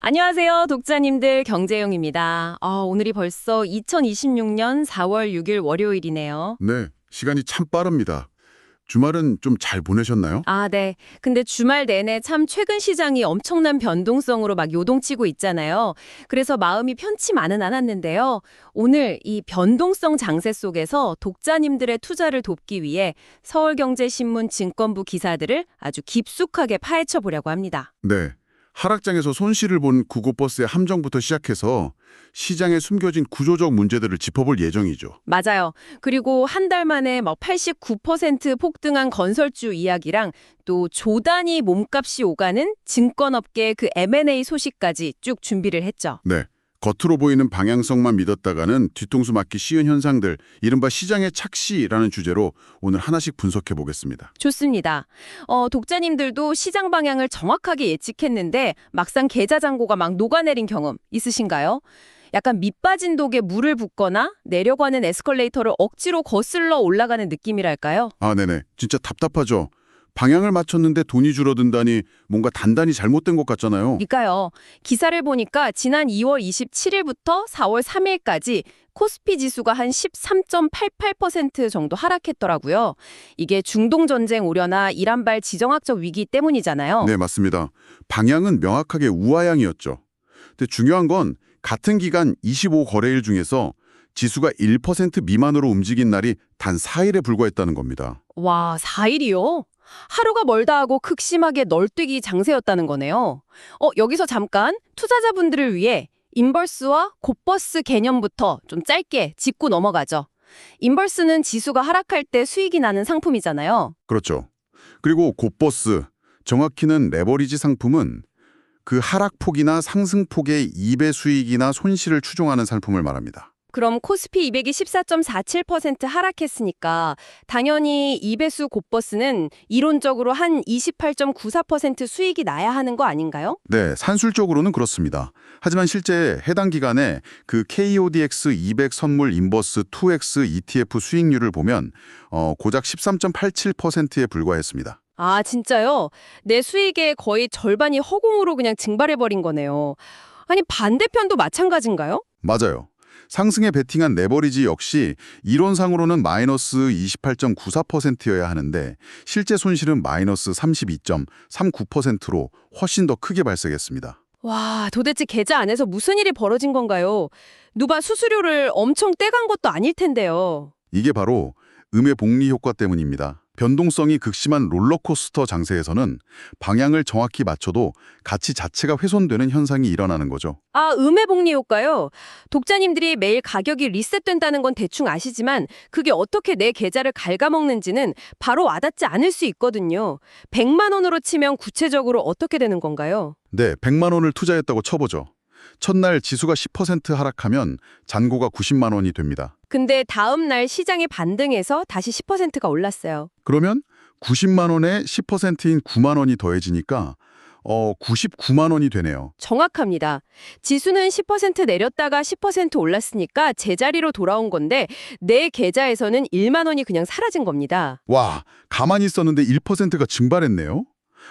안녕하세요, 독자님들 경제용입니다. 오늘이 벌써 2026년 4월 6일 월요일이네요. 네, 시간이 참 빠릅니다. 주말은 좀 잘 보내셨나요? 네. 근데 주말 내내 참 최근 시장이 엄청난 변동성으로 막 요동치고 있잖아요. 그래서 마음이 편치만은 않았는데요. 오늘 이 변동성 장세 속에서 독자님들의 투자를 돕기 위해 서울경제신문 증권부 기사들을 아주 깊숙하게 파헤쳐 보려고 합니다. 네, 하락장에서 손실을 본 구고버스의 함정부터 시작해서 시장에 숨겨진 구조적 문제들을 짚어볼 예정이죠. 맞아요. 그리고 한 달 만에 89% 폭등한 건설주 이야기랑 또 조단위 몸값이 오가는 증권업계 그 M&A 소식까지 쭉 준비를 했죠. 네, 겉으로 보이는 방향성만 믿었다가는 뒤통수 맞기 쉬운 현상들, 이른바 시장의 착시라는 주제로 오늘 하나씩 분석해 보겠습니다. 좋습니다. 독자님들도 시장 방향을 정확하게 예측했는데 막상 계좌 잔고가 막 녹아내린 경험 있으신가요? 약간 밑빠진 독에 물을 붓거나 내려가는 에스컬레이터를 억지로 거슬러 올라가는 느낌이랄까요? 네네, 진짜 답답하죠. 방향을 맞췄는데 돈이 줄어든다니 뭔가 단단히 잘못된 것 같잖아요. 그러니까요. 기사를 보니까 지난 2월 27일부터 4월 3일까지 코스피 지수가 한 13.88% 정도 하락했더라고요. 이게 중동전쟁 우려나 이란발 지정학적 위기 때문이잖아요. 네, 맞습니다. 방향은 명확하게 우하향이었죠. 근데 중요한 건 같은 기간 25거래일 중에서 지수가 1% 미만으로 움직인 날이 단 4일에 불과했다는 겁니다. 와, 4일이요? 하루가 멀다 하고 극심하게 널뛰기 장세였다는 거네요. 여기서 잠깐 투자자분들을 위해 인버스와 곱버스 개념부터 좀 짧게 짚고 넘어가죠. 인버스는 지수가 하락할 때 수익이 나는 상품이잖아요. 그렇죠. 그리고 곱버스, 정확히는 레버리지 상품은 그 하락폭이나 상승폭의 2배 수익이나 손실을 추종하는 상품을 말합니다. 그럼 코스피 200이 14.47% 하락했으니까 당연히 2배수 곱버스는 이론적으로 한 28.94% 수익이 나야 하는 거 아닌가요? 네, 산술적으로는 그렇습니다. 하지만 실제 해당 기간에 그 KODX 200 선물 인버스 2X ETF 수익률을 보면 고작 13.87%에 불과했습니다. 진짜요? 내 수익의 거의 절반이 허공으로 그냥 증발해버린 거네요. 아니, 반대편도 마찬가지인가요? 맞아요. 상승에 베팅한 레버리지 역시 이론상으로는 마이너스 28.94%여야 하는데 실제 손실은 마이너스 32.39%로 훨씬 더 크게 발생했습니다. 와, 도대체 계좌 안에서 무슨 일이 벌어진 건가요? 누가 수수료를 엄청 떼간 것도 아닐 텐데요. 이게 바로 음의 복리 효과 때문입니다. 변동성이 극심한 롤러코스터 장세에서는 방향을 정확히 맞춰도 가치 자체가 훼손되는 현상이 일어나는 거죠. 음의 복리 효과요? 독자님들이 매일 가격이 리셋된다는 건 대충 아시지만 그게 어떻게 내 계좌를 갉아먹는지는 바로 와닿지 않을 수 있거든요. 100만 원으로 치면 구체적으로 어떻게 되는 건가요? 네, 100만 원을 투자했다고 쳐보죠. 첫날 지수가 10% 하락하면 잔고가 90만 원이 됩니다. 근데 다음 날 시장이 반등해서 다시 10%가 올랐어요. 그러면 90만 원에 10%인 9만 원이 더해지니까 99만 원이 되네요. 정확합니다. 지수는 10% 내렸다가 10% 올랐으니까 제자리로 돌아온 건데 내 계좌에서는 1만 원이 그냥 사라진 겁니다. 와, 가만히 있었는데 1%가 증발했네요.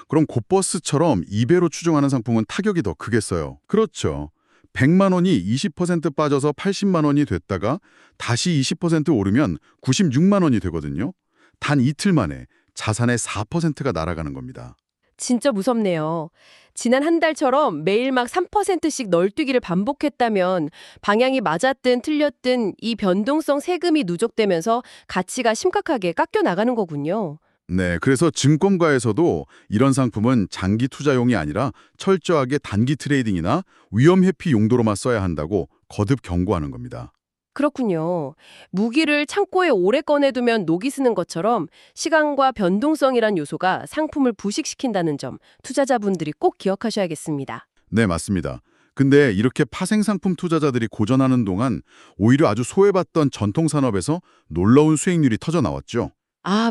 그럼 곱버스처럼 2배로 추정하는 상품은 타격이 더 크겠어요. 그렇죠. 100만 원이 20% 빠져서 80만 원이 됐다가 다시 20% 오르면 96만 원이 되거든요. 단 이틀 만에 자산의 4%가 날아가는 겁니다. 진짜 무섭네요. 지난 한 달처럼 매일 막 3%씩 널뛰기를 반복했다면 방향이 맞았든 틀렸든 이 변동성 세금이 누적되면서 가치가 심각하게 깎여 나가는 거군요. 네, 그래서 증권가에서도 이런 상품은 장기 투자용이 아니라 철저하게 단기 트레이딩이나 위험 회피 용도로만 써야 한다고 거듭 경고하는 겁니다. 그렇군요. 무기를 창고에 오래 꺼내두면 녹이 스는 것처럼 시간과 변동성이란 요소가 상품을 부식시킨다는 점 투자자분들이 꼭 기억하셔야겠습니다. 네, 맞습니다. 근데 이렇게 파생 상품 투자자들이 고전하는 동안 오히려 아주 소외받던 전통 산업에서 놀라운 수익률이 터져 나왔죠.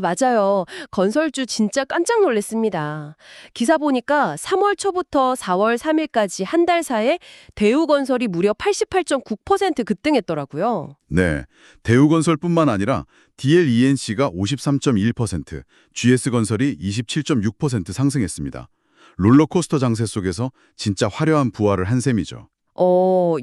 맞아요. 건설주 진짜 깜짝 놀랐습니다. 기사 보니까 3월 초부터 4월 3일까지 한 달 사이에 대우건설이 무려 88.9% 급등했더라고요. 네, 대우건설뿐만 아니라 DLENC가 53.1%, GS건설이 27.6% 상승했습니다. 롤러코스터 장세 속에서 진짜 화려한 부활을 한 셈이죠.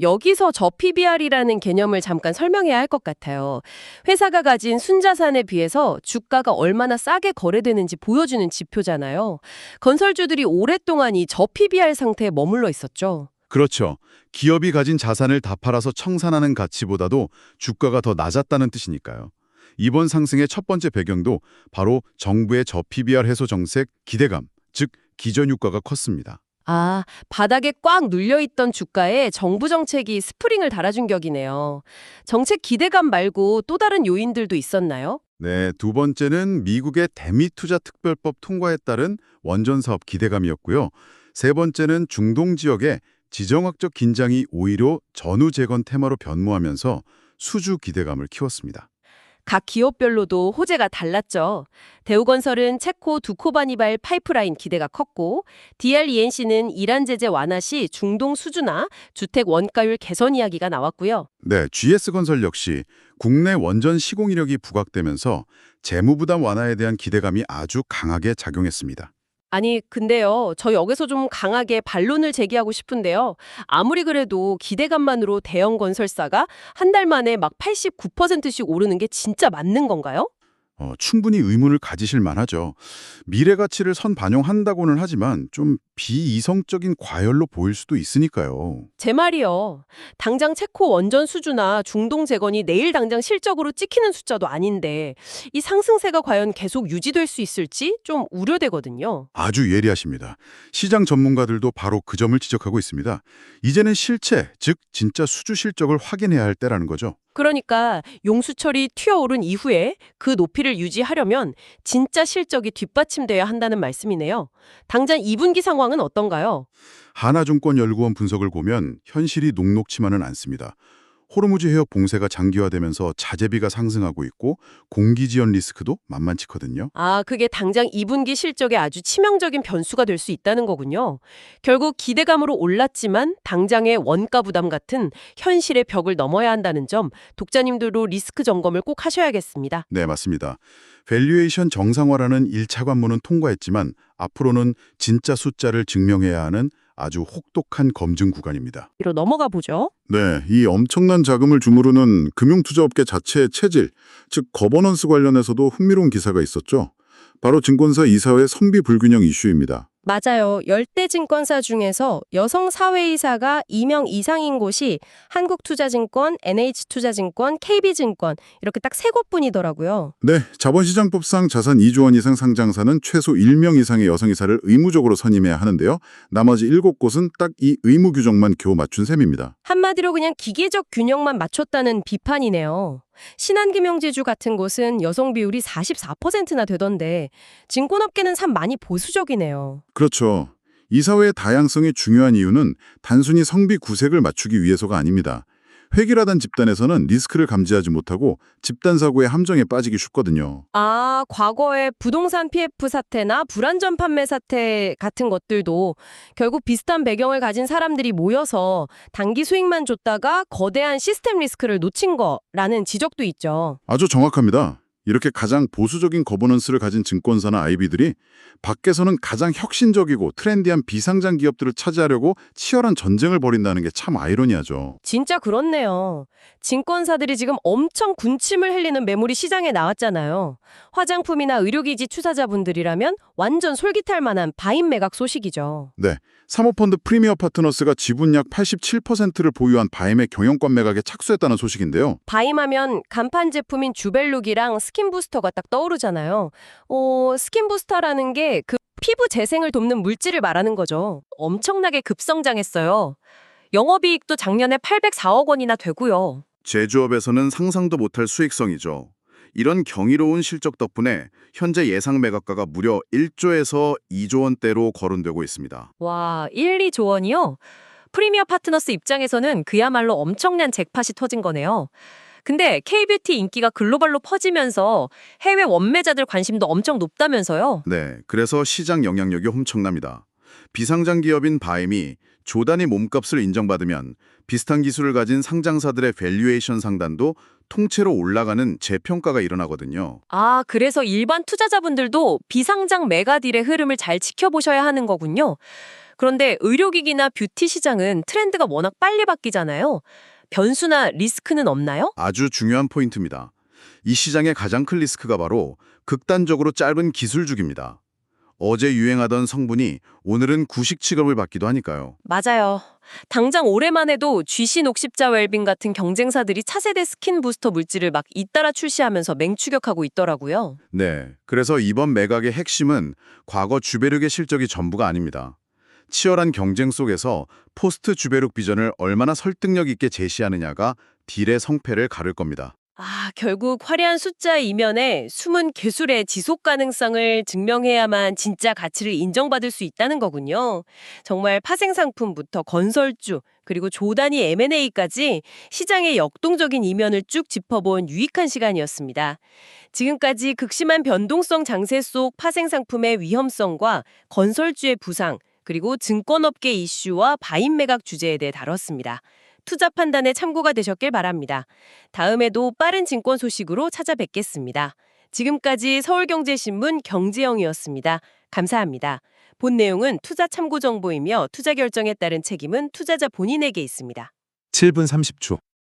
여기서 저 PBR이라는 개념을 잠깐 설명해야 할 것 같아요. 회사가 가진 순자산에 비해서 주가가 얼마나 싸게 거래되는지 보여주는 지표잖아요. 건설주들이 오랫동안 이 저 PBR 상태에 머물러 있었죠. 그렇죠. 기업이 가진 자산을 다 팔아서 청산하는 가치보다도 주가가 더 낮았다는 뜻이니까요. 이번 상승의 첫 번째 배경도 바로 정부의 저 PBR 해소 정책 기대감, 즉 기존유가가 컸습니다. 아, 바닥에 꽉 눌려있던 주가에 정부 정책이 스프링을 달아준 격이네요. 정책 기대감 말고 또 다른 요인들도 있었나요? 네, 두 번째는 미국의 대미투자특별법 통과에 따른 원전 사업 기대감이었고요. 세 번째는 중동 지역의 지정학적 긴장이 오히려 전후 재건 테마로 변모하면서 수주 기대감을 키웠습니다. 각 기업별로도 호재가 달랐죠. 대우건설은 체코 두코바니발 파이프라인 기대가 컸고, DRENC는 이란 제재 완화 시 중동 수주나 주택 원가율 개선 이야기가 나왔고요. 네, GS건설 역시 국내 원전 시공 이력이 부각되면서 재무 부담 완화에 대한 기대감이 아주 강하게 작용했습니다. 아니, 근데요, 저 여기서 좀 강하게 반론을 제기하고 싶은데요. 아무리 그래도 기대감만으로 대형 건설사가 한 달 만에 막 89%씩 오르는 게 진짜 맞는 건가요? 충분히 의문을 가지실 만하죠. 미래 가치를 선반영한다고는 하지만 좀 비이성적인 과열로 보일 수도 있으니까요. 제 말이요. 당장 체코 원전 수주나 중동 재건이 내일 당장 실적으로 찍히는 숫자도 아닌데 이 상승세가 과연 계속 유지될 수 있을지 좀 우려되거든요. 아주 예리하십니다. 시장 전문가들도 바로 그 점을 지적하고 있습니다. 이제는 실체, 즉 진짜 수주 실적을 확인해야 할 때라는 거죠. 그러니까 용수철이 튀어오른 이후에 그 높이를 유지하려면 진짜 실적이 뒷받침돼야 한다는 말씀이네요. 당장 2분기 상황은 어떤가요? 하나증권연구원 분석을 보면 현실이 녹록치만은 않습니다. 호르무즈 해협 봉쇄가 장기화되면서 자재비가 상승하고 있고 공기 지연 리스크도 만만치거든요. 아, 그게 당장 2분기 실적에 아주 치명적인 변수가 될 수 있다는 거군요. 결국 기대감으로 올랐지만 당장의 원가 부담 같은 현실의 벽을 넘어야 한다는 점 독자님들도 리스크 점검을 꼭 하셔야겠습니다. 네, 맞습니다. 밸류에이션 정상화라는 1차 관문은 통과했지만 앞으로는 진짜 숫자를 증명해야 하는 아주 혹독한 검증 구간입니다. 이로 넘어가 보죠. 네, 이 엄청난 자금을 주무르는 금융투자업계 자체의 체질, 즉 거버넌스 관련해서도 흥미로운 기사가 있었죠. 바로 증권사 이사회 성비 불균형 이슈입니다. 맞아요. 열대 증권사 중에서 여성 사회이사가 2명 이상인 곳이 한국투자증권, NH투자증권, KB증권 이렇게 딱 세 곳뿐이더라고요. 네, 자본시장법상 자산 2조 원 이상 상장사는 최소 1명 이상의 여성이사를 의무적으로 선임해야 하는데요. 나머지 7곳은 딱 이 의무 규정만 겨우 맞춘 셈입니다. 한마디로 그냥 기계적 균형만 맞췄다는 비판이네요. 신한금융지주 같은 곳은 여성 비율이 44%나 되던데 증권업계는 참 많이 보수적이네요. 그렇죠. 이사회의 다양성이 중요한 이유는 단순히 성비 구색을 맞추기 위해서가 아닙니다. 획일화된 집단에서는 리스크를 감지하지 못하고 집단 사고의 함정에 빠지기 쉽거든요. 아, 과거의 부동산 PF 사태나 불안전 판매 사태 같은 것들도 결국 비슷한 배경을 가진 사람들이 모여서 단기 수익만 줬다가 거대한 시스템 리스크를 놓친 거라는 지적도 있죠. 아주 정확합니다. 이렇게 가장 보수적인 거버넌스를 가진 증권사나 IB들이 밖에서는 가장 혁신적이고 트렌디한 비상장 기업들을 차지하려고 치열한 전쟁을 벌인다는 게 참 아이러니하죠. 진짜 그렇네요. 증권사들이 지금 엄청 군침을 흘리는 매물이 시장에 나왔잖아요. 화장품이나 의료기지 투자자분들이라면 완전 솔깃할 만한 바인 매각 소식이죠. 네, 사모펀드 프리미어 파트너스가 지분 약 87%를 보유한 바임의 경영권 매각에 착수했다는 소식인데요. 바임하면 간판 제품인 주벨룩이랑 스킨부스터가 딱 떠오르잖아요. 스킨부스터라는 게 그 피부 재생을 돕는 물질을 말하는 거죠. 엄청나게 급성장했어요. 영업이익도 작년에 804억 원이나 되고요. 제조업에서는 상상도 못할 수익성이죠. 이런 경이로운 실적 덕분에 현재 예상 매각가가 무려 1조에서 2조 원대로 거론되고 있습니다. 와, 1, 2조 원이요? 프리미어 파트너스 입장에서는 그야말로 엄청난 잭팟이 터진 거네요. 근데 K뷰티 인기가 글로벌로 퍼지면서 해외 원매자들 관심도 엄청 높다면서요? 네, 그래서 시장 영향력이 엄청납니다. 비상장 기업인 바임이 조 단위 몸값을 인정받으면 비슷한 기술을 가진 상장사들의 밸류에이션 상단도 통째로 올라가는 재평가가 일어나거든요. 아, 그래서 일반 투자자분들도 비상장 메가딜의 흐름을 잘 지켜보셔야 하는 거군요. 그런데 의료기기나 뷰티 시장은 트렌드가 워낙 빨리 바뀌잖아요. 변수나 리스크는 없나요? 아주 중요한 포인트입니다. 이 시장의 가장 큰 리스크가 바로 극단적으로 짧은 기술주기입니다. 어제 유행하던 성분이 오늘은 구식 취급을 받기도 하니까요. 맞아요. 당장 올해만 해도 GC 녹십자 웰빙 같은 경쟁사들이 차세대 스킨 부스터 물질을 막 잇따라 출시하면서 맹추격하고 있더라고요. 네, 그래서 이번 매각의 핵심은 과거 주베륵의 실적이 전부가 아닙니다. 치열한 경쟁 속에서 포스트 주베륵 비전을 얼마나 설득력 있게 제시하느냐가 딜의 성패를 가를 겁니다. 아, 결국 화려한 숫자 이면에 숨은 기술의 지속 가능성을 증명해야만 진짜 가치를 인정받을 수 있다는 거군요. 정말 파생 상품부터 건설주, 그리고 조단위 M&A까지 시장의 역동적인 이면을 쭉 짚어본 유익한 시간이었습니다. 지금까지 극심한 변동성 장세 속 파생 상품의 위험성과 건설주의 부상, 그리고 증권업계 이슈와 바인 매각 주제에 대해 다뤘습니다. 투자 판단에 참고가 되셨길 바랍니다. 다음에도 빠른 증권 소식으로 찾아뵙겠습니다. 지금까지 서울경제신문 경제영이었습니다. 감사합니다. 본 내용은 투자 참고 정보이며 투자 결정에 따른 책임은 투자자 본인에게 있습니다. 7분 30초.